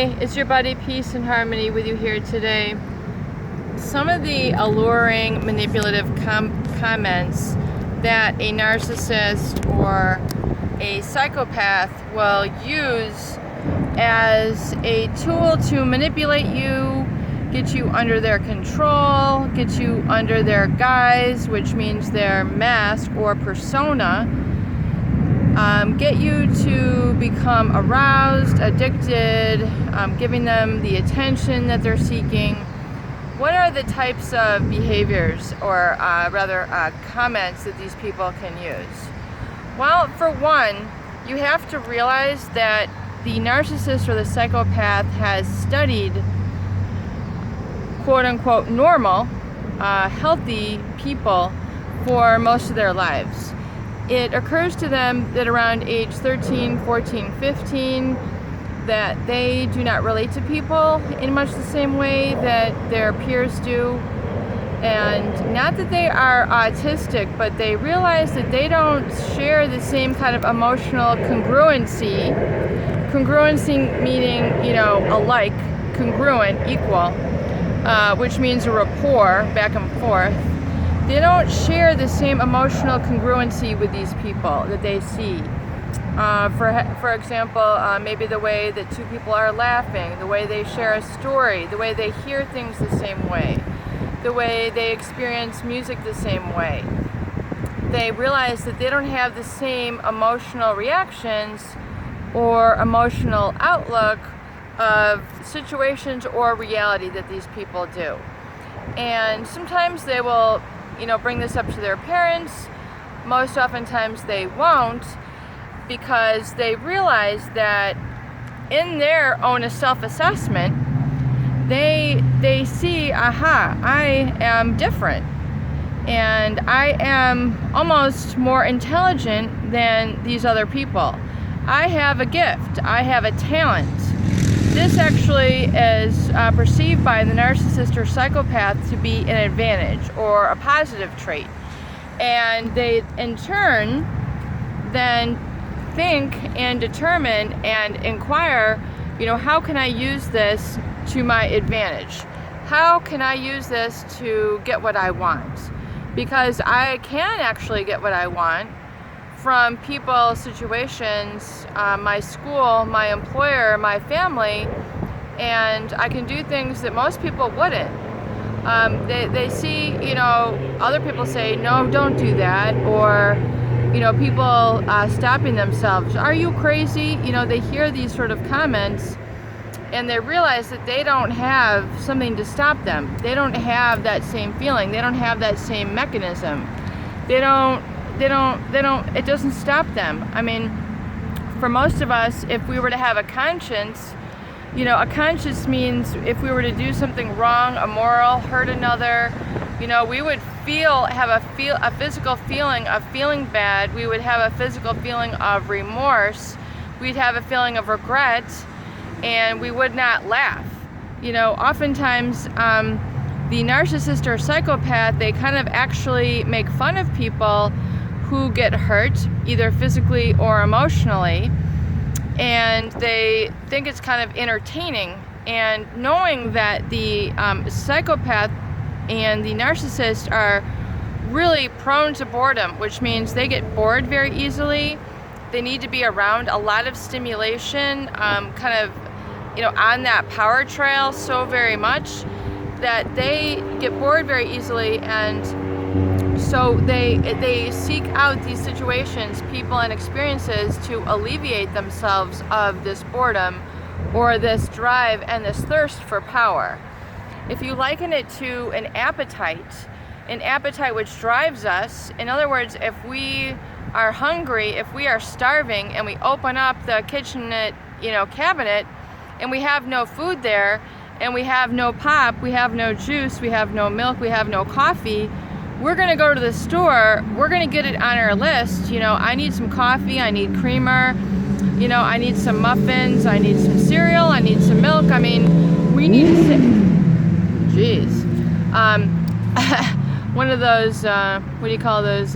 Hi, it's your buddy Peace and Harmony with you here today. Some of the alluring, manipulative comments that a narcissist or a psychopath will use as a tool to manipulate you, get you under their control, get you under their guise, which means their mask or persona, get you to become aroused, addicted, giving them the attention that they're seeking. What are the types of behaviors or comments that these people can use? Well, for one, you have to realize that the narcissist or the psychopath has studied quote-unquote normal, healthy people for most of their lives. It occurs to them that around age 13, 14, 15, that they do not relate to people in much the same way that their peers do. And not that they are autistic, but they realize that they don't share the same kind of emotional congruency. Congruency meaning, alike, congruent, equal, which means a rapport, back and forth. They don't share the same emotional congruency with these people that they see. For example, maybe the way that two people are laughing, the way they share a story, the way they hear things the same way, the way they experience music the same way. They realize that they don't have the same emotional reactions or emotional outlook of situations or reality that these people do. And sometimes they will bring this up to their parents. Most oftentimes they won't, because they realize that in their own self-assessment, they see, I am different, and I am almost more intelligent than these other people. I have a gift, I have a talent. This actually is perceived by the narcissist or psychopath to be an advantage or a positive trait. And they, in turn, then think and determine and inquire, how can I use this to my advantage? How can I use this to get what I want? Because I can actually get what I want from people, situations, my school, my employer, my family, and I can do things that most people wouldn't. They see, other people say, no, don't do that, or, people stopping themselves. Are you crazy? They hear these sort of comments, and they realize that they don't have something to stop them. They don't have that same feeling. They don't have that same mechanism. It doesn't stop them. I mean, for most of us, if we were to have a conscience, a conscience means if we were to do something wrong, immoral, hurt another, we would have a physical feeling of feeling bad. We would have a physical feeling of remorse. We'd have a feeling of regret, and we would not laugh. Oftentimes, the narcissist or psychopath, they kind of actually make fun of people who get hurt, either physically or emotionally, and they think it's kind of entertaining. And knowing that the psychopath and the narcissist are really prone to boredom, which means they get bored very easily. They need to be around a lot of stimulation, on that power trail so very much that they get bored very easily, and so they seek out these situations, people, and experiences to alleviate themselves of this boredom or this drive and this thirst for power. If you liken it to an appetite which drives us, in other words, if we are hungry, if we are starving, and we open up the kitchenette, cabinet, and we have no food there, and we have no pop, we have no juice, we have no milk, we have no coffee, we're going to go to the store, we're going to get it on our list. I need some coffee, I need creamer, I need some muffins, I need some cereal, I need some milk. I mean, we need to sit. Jeez. One of those, what do you call those,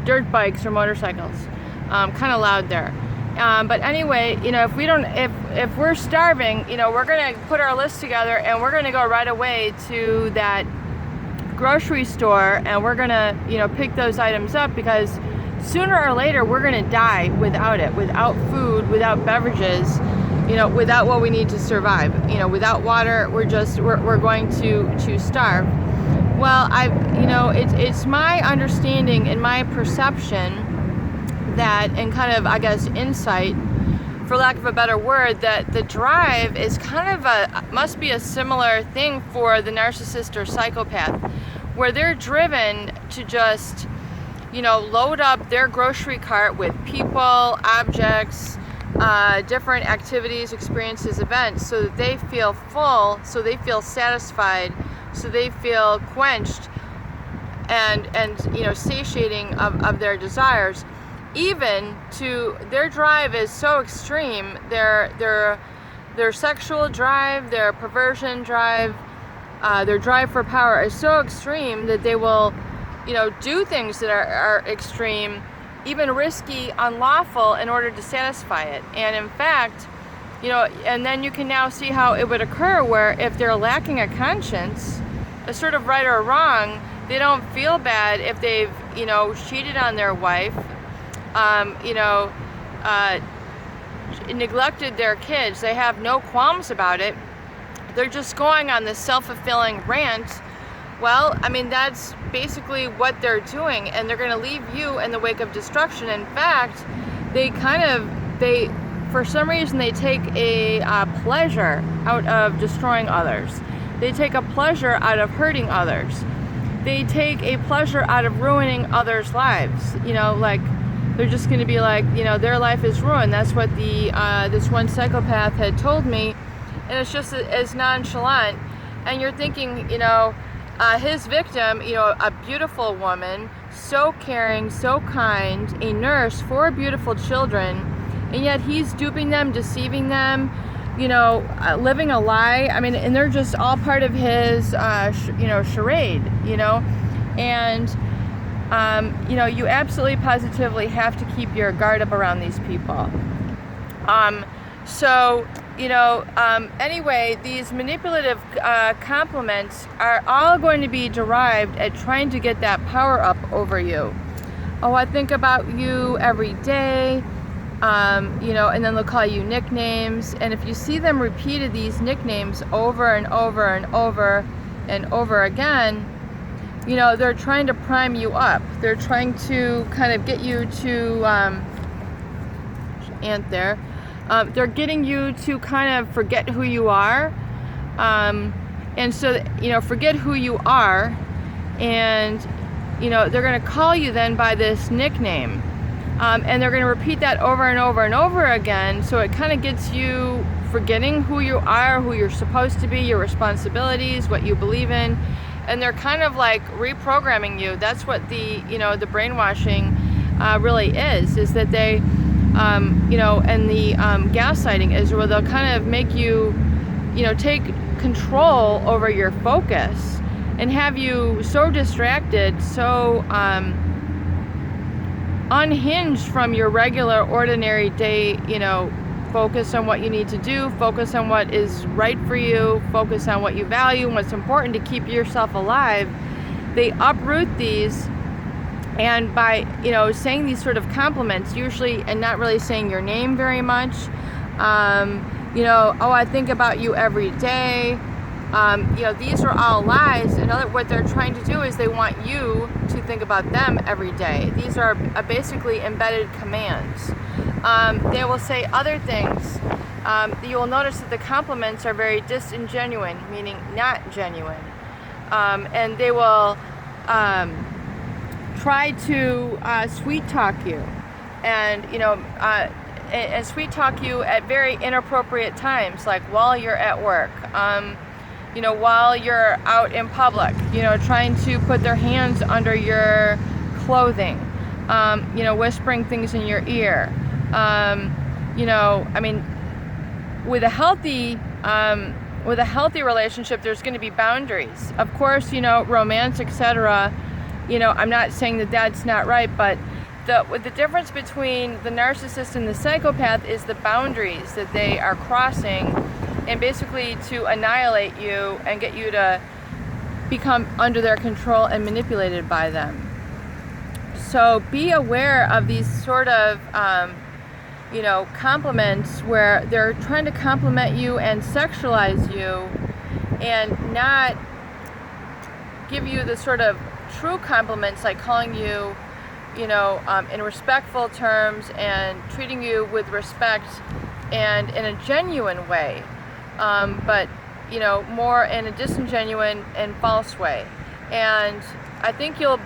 dirt bikes or motorcycles. Kind of loud there. But anyway, if we're starving, we're gonna put our list together and we're gonna go right away to that grocery store and we're gonna, pick those items up, because sooner or later we're gonna die without it, without food, without beverages, without what we need to survive. Without water, we're going to starve. Well, it's my understanding and my perception that, and kind of, I guess, insight, for lack of a better word, that the drive is kind of must be a similar thing for the narcissist or psychopath, where they're driven to just, load up their grocery cart with people, objects, different activities, experiences, events, so that they feel full, so they feel satisfied, so they feel quenched and satiating of their desires. Even to their drive is so extreme, their sexual drive, their perversion drive, their drive for power is so extreme that they will, do things that are extreme, even risky, unlawful, in order to satisfy it. And in fact, and then you can now see how it would occur, where if they're lacking a conscience, a sort of right or wrong, they don't feel bad if they've, cheated on their wife, neglected their kids. They have no qualms about it. They're just going on this self-fulfilling rant. Well, that's basically what they're doing, and they're going to leave you in the wake of destruction. In fact, they for some reason, they take a pleasure out of destroying others. They take a pleasure out of hurting others. They take a pleasure out of ruining others' lives. They're just going to be like, their life is ruined. That's what this one psychopath had told me, and it's just as nonchalant. And you're thinking, his victim, a beautiful woman, so caring, so kind, a nurse, 4 beautiful children, and yet he's duping them, deceiving them, living a lie. And they're just all part of his, charade, and you absolutely positively have to keep your guard up around these people. Anyway, these manipulative compliments are all going to be derived at trying to get that power up over you. Oh, I think about you every day, and then they'll call you nicknames. And if you see them repeated these nicknames over and over and over and over again, they're trying to prime you up. They're trying to kind of get you to, they're getting you to kind of forget who you are. And so, forget who you are. And, they're going to call you then by this nickname. And they're going to repeat that over and over and over again. So it kind of gets you forgetting who you are, who you're supposed to be, your responsibilities, what you believe in. And they're kind of like reprogramming you. That's what the brainwashing really is that they, and the gaslighting is where they'll kind of make you, take control over your focus and have you so distracted, so unhinged from your regular, ordinary day, focus on what you need to do, focus on what is right for you, focus on what you value and what's important to keep yourself alive. They uproot these, and by saying these sort of compliments, usually, and not really saying your name very much, oh, I think about you every day, these are all lies. And what they're trying to do is they want you to think about them every day. These are basically embedded commands. They will say other things. You will notice that the compliments are very disingenuine, meaning not genuine. And they will try to sweet talk you, and and sweet talk you at very inappropriate times, like while you're at work, while you're out in public, trying to put their hands under your clothing, whispering things in your ear. With a healthy relationship, there's going to be boundaries. Of course, romance, etc. I'm not saying that that's not right, but the difference between the narcissist and the psychopath is the boundaries that they are crossing, and basically to annihilate you and get you to become under their control and manipulated by them. So be aware of these sort of compliments where they're trying to compliment you and sexualize you and not give you the sort of true compliments, like calling you in respectful terms and treating you with respect and in a genuine way, but more in a disingenuine and false way. And I think you'll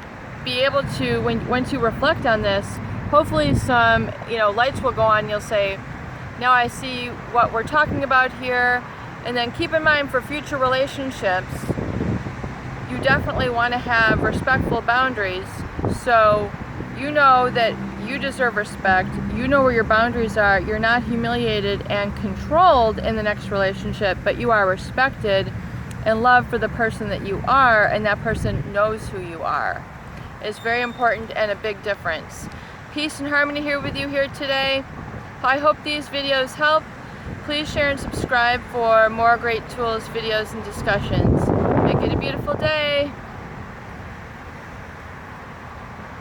be able to, once you reflect on this, hopefully some lights will go on. You'll say, now I see what we're talking about here. And then keep in mind, for future relationships, you definitely want to have respectful boundaries, so you know that you deserve respect, you know where your boundaries are, you're not humiliated and controlled in the next relationship, but you are respected and loved for the person that you are, and that person knows who you are. It's very important and a big difference. Peace and harmony here with you here today. I hope these videos help. Please share and subscribe for more great tools, videos, and discussions. Make it a beautiful day.